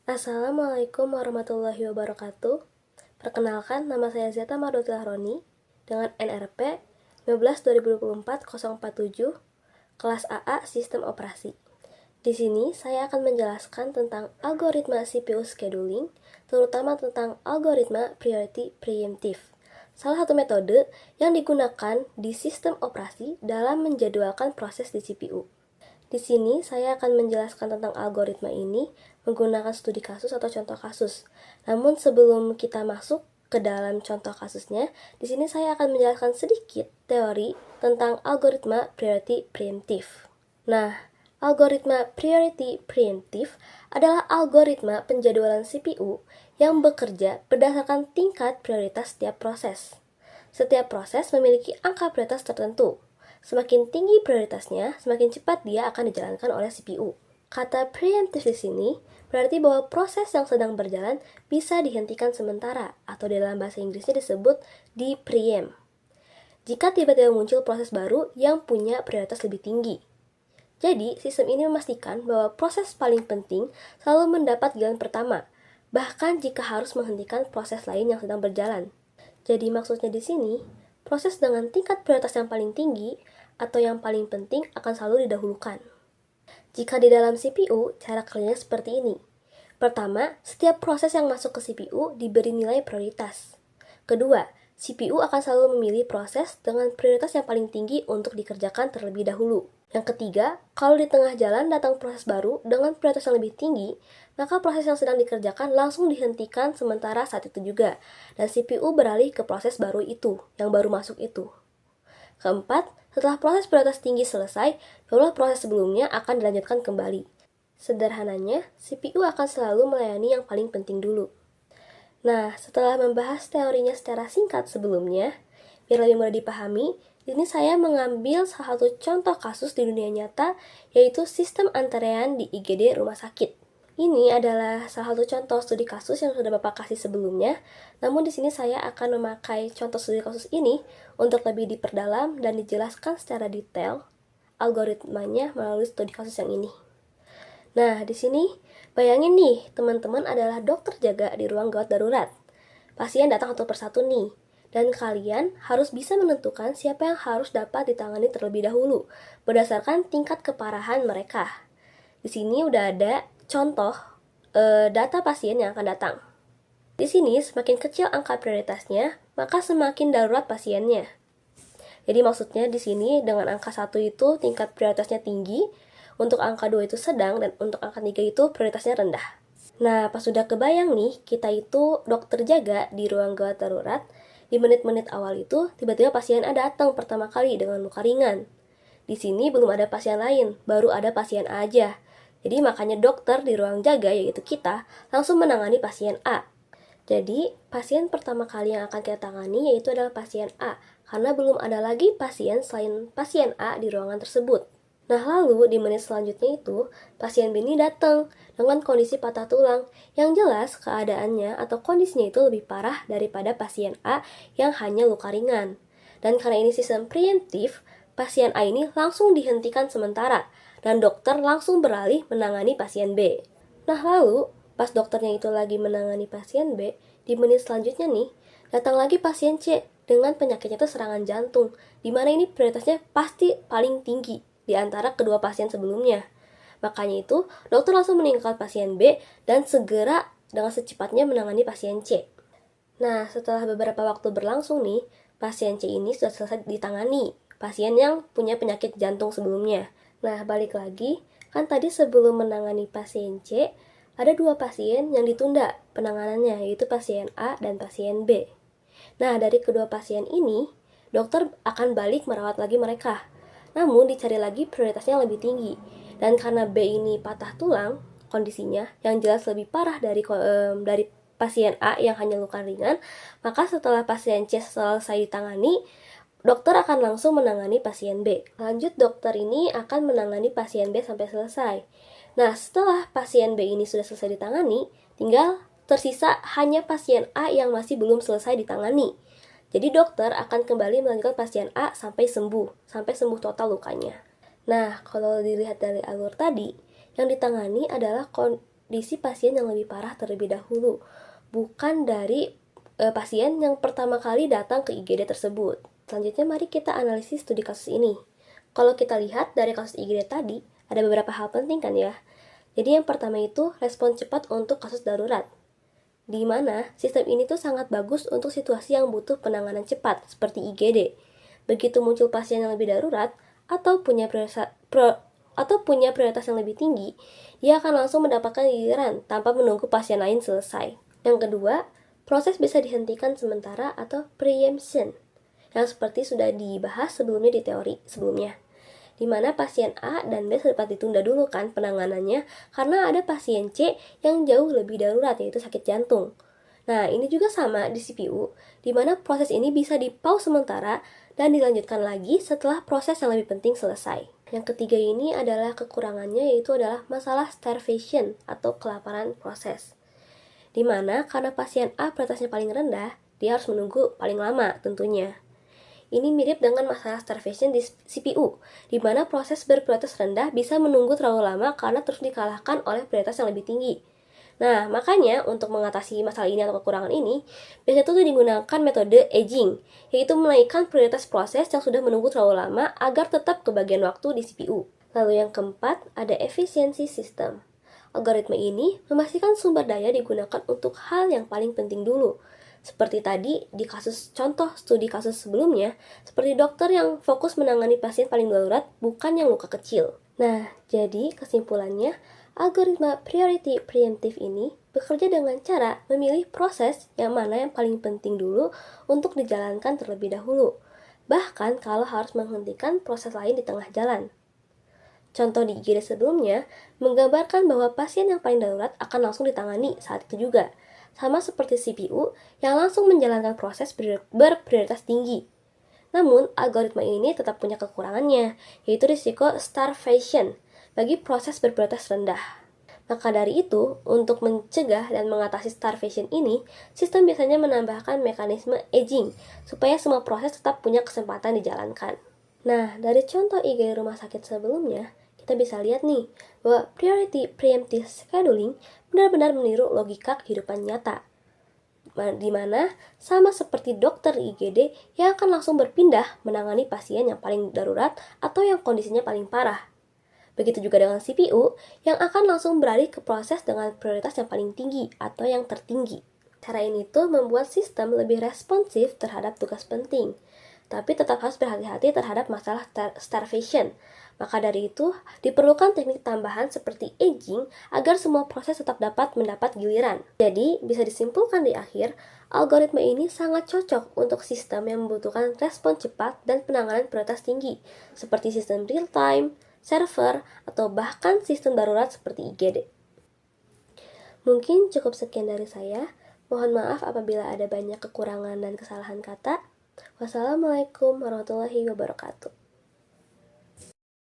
Assalamualaikum warahmatullahi wabarakatuh. Perkenalkan, nama saya Zeta Mardotilah Roni dengan NRP 15/2024-047, kelas AA Sistem Operasi. Di sini saya akan menjelaskan tentang algoritma CPU scheduling, terutama tentang algoritma priority preemptive. Salah satu metode yang digunakan di sistem operasi dalam menjadwalkan proses di CPU. Di sini saya akan menjelaskan tentang algoritma ini menggunakan studi kasus atau contoh kasus. Namun sebelum kita masuk ke dalam contoh kasusnya, di sini saya akan menjelaskan sedikit teori tentang algoritma priority preemptive. Nah, algoritma priority preemptive adalah algoritma penjadwalan CPU yang bekerja berdasarkan tingkat prioritas setiap proses. Setiap proses memiliki angka prioritas tertentu. Semakin tinggi prioritasnya, semakin cepat dia akan dijalankan oleh CPU. Kata preemptive di sini berarti bahwa proses yang sedang berjalan bisa dihentikan sementara, atau dalam bahasa Inggrisnya disebut di-preempt, jika tiba-tiba muncul proses baru yang punya prioritas lebih tinggi. Jadi, sistem ini memastikan bahwa proses paling penting selalu mendapat giliran pertama, bahkan jika harus menghentikan proses lain yang sedang berjalan. Jadi maksudnya di sini, proses dengan tingkat prioritas yang paling tinggi atau yang paling penting akan selalu didahulukan. Jika di dalam CPU, cara kerjanya seperti ini. Pertama, setiap proses yang masuk ke CPU diberi nilai prioritas. Kedua, CPU akan selalu memilih proses dengan prioritas yang paling tinggi untuk dikerjakan terlebih dahulu. Yang ketiga, kalau di tengah jalan datang proses baru dengan prioritas yang lebih tinggi, maka proses yang sedang dikerjakan langsung dihentikan sementara saat itu juga, dan CPU beralih ke proses baru itu, yang baru masuk itu. Keempat, setelah proses prioritas tinggi selesai, barulah proses sebelumnya akan dilanjutkan kembali. Sederhananya, CPU akan selalu melayani yang paling penting dulu. Nah, setelah membahas teorinya secara singkat sebelumnya, biar lebih mudah dipahami, di sini saya mengambil salah satu contoh kasus di dunia nyata, yaitu sistem antrean di IGD rumah sakit. Ini adalah salah satu contoh studi kasus yang sudah Bapak kasih sebelumnya, namun di sini saya akan memakai contoh studi kasus ini untuk lebih diperdalam dan dijelaskan secara detail algoritmanya melalui studi kasus yang ini. Nah, di sini bayangin nih, teman-teman adalah dokter jaga di ruang gawat darurat. Pasien datang satu persatu nih, dan kalian harus bisa menentukan siapa yang harus dapat ditangani terlebih dahulu berdasarkan tingkat keparahan mereka. Di sini udah ada contoh data pasien yang akan datang. Di sini semakin kecil angka prioritasnya, maka semakin darurat pasiennya. Jadi maksudnya di sini dengan angka 1 itu tingkat prioritasnya tinggi, untuk angka 2 itu sedang, dan untuk angka 3 itu prioritasnya rendah. Nah, pas sudah kebayang nih, kita itu dokter jaga di ruang gawat darurat, di menit-menit awal itu tiba-tiba pasien datang pertama kali dengan luka ringan. Di sini belum ada pasien lain, baru ada pasien A aja. Jadi makanya dokter di ruang jaga, yaitu kita, langsung menangani pasien A. Jadi, pasien pertama kali yang akan kita tangani yaitu adalah pasien A, karena belum ada lagi pasien selain pasien A di ruangan tersebut. Nah, lalu di menit selanjutnya itu, pasien B ini datang dengan kondisi patah tulang. Yang jelas, keadaannya atau kondisinya itu lebih parah daripada pasien A yang hanya luka ringan. Dan karena ini sistem preemptif, pasien A ini langsung dihentikan sementara, dan dokter langsung beralih menangani pasien B. Nah, lalu pas dokternya itu lagi menangani pasien B, di menit selanjutnya nih, datang lagi pasien C dengan penyakitnya itu serangan jantung, di mana ini prioritasnya pasti paling tinggi di antara kedua pasien sebelumnya. Makanya itu, dokter langsung meninggalkan pasien B dan segera dengan secepatnya menangani pasien C. Nah, setelah beberapa waktu berlangsung nih, pasien C ini sudah selesai ditangani, pasien yang punya penyakit jantung sebelumnya. Nah, balik lagi, kan tadi sebelum menangani pasien C, ada 2 pasien yang ditunda penanganannya, yaitu pasien A dan pasien B. Nah, dari kedua pasien ini, dokter akan balik merawat lagi mereka. Namun, dicari lagi prioritasnya lebih tinggi. Dan karena B ini patah tulang, kondisinya yang jelas lebih parah dari pasien A yang hanya luka ringan, maka setelah pasien C selesai ditangani, dokter akan langsung menangani pasien B. Lanjut, dokter ini akan menangani pasien B sampai selesai. Nah, setelah pasien B ini sudah selesai ditangani, tinggal tersisa hanya pasien A yang masih belum selesai ditangani. Jadi dokter akan kembali melanjutkan pasien A sampai sembuh total lukanya. Nah, kalau dilihat dari alur tadi, yang ditangani adalah kondisi pasien yang lebih parah terlebih dahulu, bukan dari pasien yang pertama kali datang ke IGD tersebut. Selanjutnya mari kita analisis studi kasus ini. Kalau kita lihat dari kasus IGD tadi, ada beberapa hal penting kan ya. Jadi yang pertama itu respon cepat untuk kasus darurat, di mana sistem ini tuh sangat bagus untuk situasi yang butuh penanganan cepat seperti IGD. Begitu muncul pasien yang lebih darurat atau punya prioritas yang lebih tinggi, dia akan langsung mendapatkan giliran tanpa menunggu pasien lain selesai. Yang kedua, proses bisa dihentikan sementara atau preemption, yang seperti sudah dibahas sebelumnya di teori sebelumnya, di mana pasien A dan B sempat ditunda dulu kan penanganannya karena ada pasien C yang jauh lebih darurat, yaitu sakit jantung. Nah, ini juga sama di CPU, di mana proses ini bisa di-pause sementara dan dilanjutkan lagi setelah proses yang lebih penting selesai. Yang ketiga ini adalah kekurangannya, yaitu adalah masalah starvation atau kelaparan proses, di mana karena pasien A prioritasnya paling rendah, dia harus menunggu paling lama tentunya. Ini mirip dengan masalah starvation di CPU, di mana proses berprioritas rendah bisa menunggu terlalu lama karena terus dikalahkan oleh prioritas yang lebih tinggi. Nah, makanya untuk mengatasi masalah ini atau kekurangan ini, biasanya itu digunakan metode aging, yaitu menaikkan prioritas proses yang sudah menunggu terlalu lama agar tetap kebagian waktu di CPU. Lalu yang keempat, ada efisiensi sistem. Algoritma ini memastikan sumber daya digunakan untuk hal yang paling penting dulu. Seperti tadi di contoh studi kasus sebelumnya, seperti dokter yang fokus menangani pasien paling darurat bukan yang luka kecil. Nah, jadi kesimpulannya, algoritma priority preemptive ini bekerja dengan cara memilih proses yang mana yang paling penting dulu untuk dijalankan terlebih dahulu, bahkan kalau harus menghentikan proses lain di tengah jalan. Contoh di IGD sebelumnya menggambarkan bahwa pasien yang paling darurat akan langsung ditangani saat itu juga, sama seperti CPU yang langsung menjalankan proses berprioritas tinggi. Namun, algoritma ini tetap punya kekurangannya, yaitu risiko starvation bagi proses berprioritas rendah. Maka dari itu, untuk mencegah dan mengatasi starvation ini, sistem biasanya menambahkan mekanisme aging, supaya semua proses tetap punya kesempatan dijalankan. Nah, dari contoh IGD rumah sakit sebelumnya, kita bisa lihat nih, bahwa priority preemptive scheduling benar-benar meniru logika kehidupan nyata, di mana sama seperti dokter IGD yang akan langsung berpindah menangani pasien yang paling darurat atau yang kondisinya paling parah. Begitu juga dengan CPU yang akan langsung beralih ke proses dengan prioritas yang paling tinggi atau yang tertinggi. Cara ini tuh membuat sistem lebih responsif terhadap tugas penting, tapi tetap harus berhati-hati terhadap masalah starvation. Maka dari itu, diperlukan teknik tambahan seperti aging agar semua proses tetap dapat mendapat giliran. Jadi, bisa disimpulkan di akhir, algoritma ini sangat cocok untuk sistem yang membutuhkan respon cepat dan penanganan prioritas tinggi, seperti sistem real-time, server, atau bahkan sistem darurat seperti IGD. Mungkin cukup sekian dari saya. Mohon maaf apabila ada banyak kekurangan dan kesalahan kata. Wassalamualaikum warahmatullahi wabarakatuh.